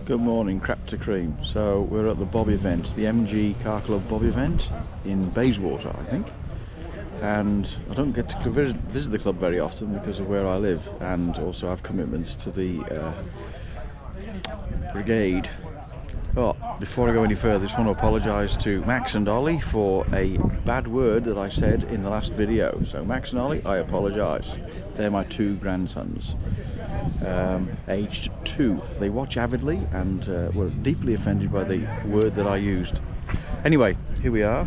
Good morning, crap to cream. So we're at the Bob event, the MG Car Club Bob event in Bayswater, I think. And I don't get to visit the club very often because of where I live, and also have commitments to the brigade. Oh, before I go any further, I just want to apologise to Max and Ollie for a bad word that I said in the last video. So Max and Ollie, I apologise. They're my two grandsons, aged 2. They watch avidly and were deeply offended by the word that I used. Anyway, here we are.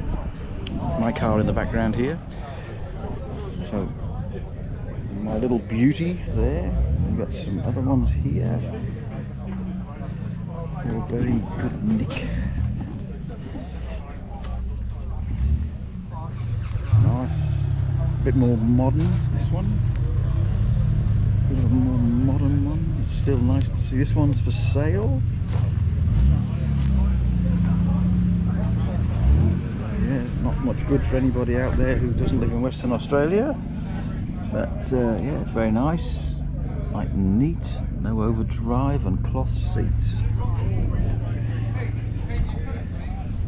My car in the background here. So my little beauty there. We've got some other ones here. They're very good nick. Nice. A bit more modern, this one. A bit of a more modern one. It's still nice to see. This one's for sale. Yeah, not much good for anybody out there who doesn't live in Western Australia. But yeah, it's very nice. Like neat, no overdrive and cloth seats.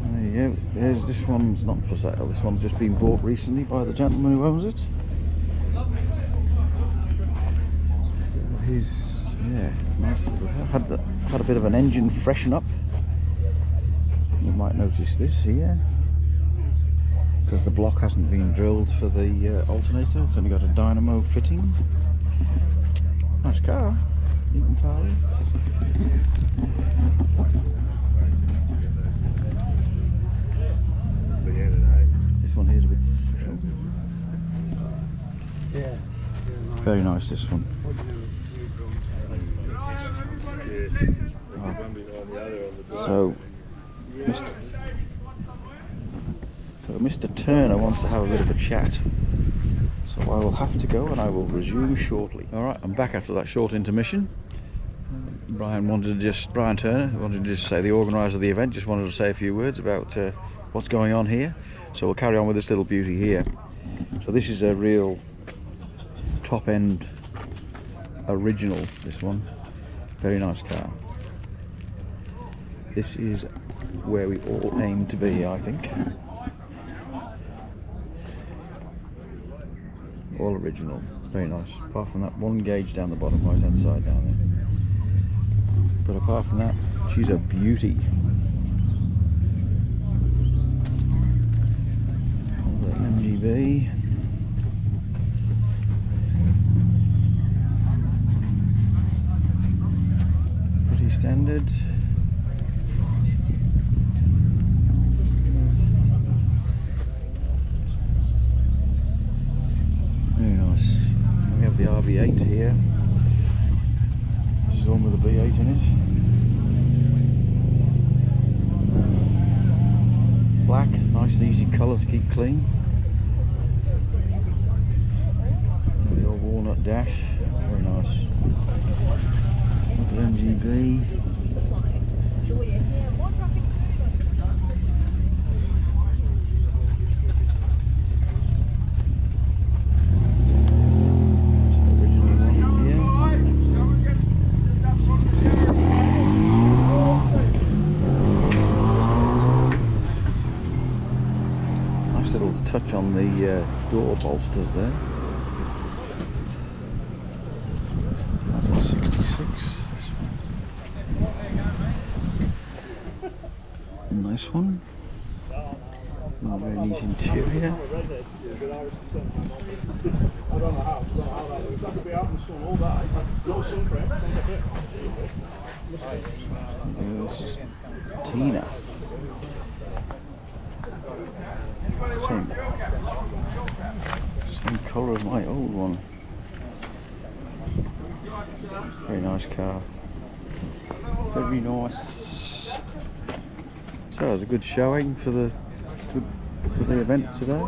There you go. There's this one's not for sale. This one's just been bought recently by the gentleman who owns it. He's nice. Had a bit of an engine freshen up. You might notice this here because the block hasn't been drilled for the alternator. It's only got a dynamo fitting. Nice car, neat and tidy. This one here is a bit special. Yeah. Very nice, this one. So, Mr. Turner wants to have a bit of a chat. So I will have to go and I will resume shortly. Alright, I'm back after that short intermission. Brian Turner wanted to just say, the organiser of the event, just wanted to say a few words about what's going on here. So we'll carry on with this little beauty here. So this is a real top end original, this one. Very nice car. This is where we all aim to be, I think. All original, very nice. Apart from that one gauge down the bottom, right hand side down there. But apart from that, she's a beauty. All the MGB. Pretty standard. Very nice. We have the RV8 here. This is one with a V8 in it. Black, nice and easy colour to keep clean. And the old walnut dash, very nice. Little MGB. Little touch on the door bolsters there. That's a 66. This one. Nice one. Very neat interior. This is Tina. Same colour as my old one. Very nice car. Very nice. So it was a good showing for the event today.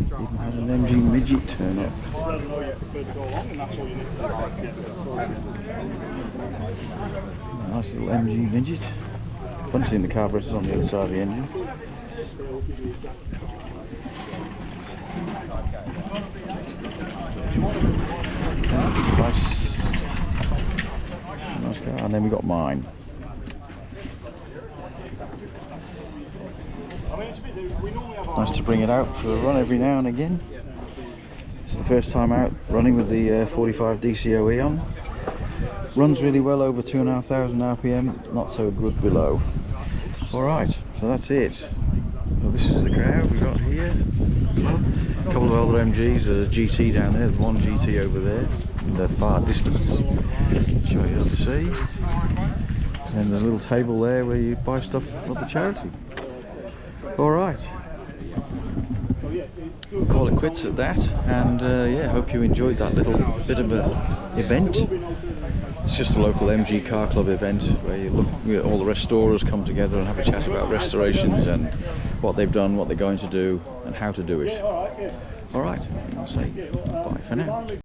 Even had an MG midget turn up. Nice little MG midget. Funny seeing the carburetors on the other side of the engine. Nice and then we got mine. Nice to bring it out for a run every now and again. It's the first time out running with the 45 DCOE on. Runs really well over 2,500 RPM, not so good below. Alright, so that's it. Well, this is the crowd we got here. A couple of other MGs, there's a GT down there, there's one GT over there in the far distance, which you'll be able to see. And the little table there where you buy stuff for the charity. Alright. We'll call it quits at that, and yeah, hope you enjoyed that little bit of an event. It's just a local MG car club event where you look, all the restorers come together and have a chat about restorations and what they've done, what they're going to do, and how to do it. Alright, I'll say bye for now.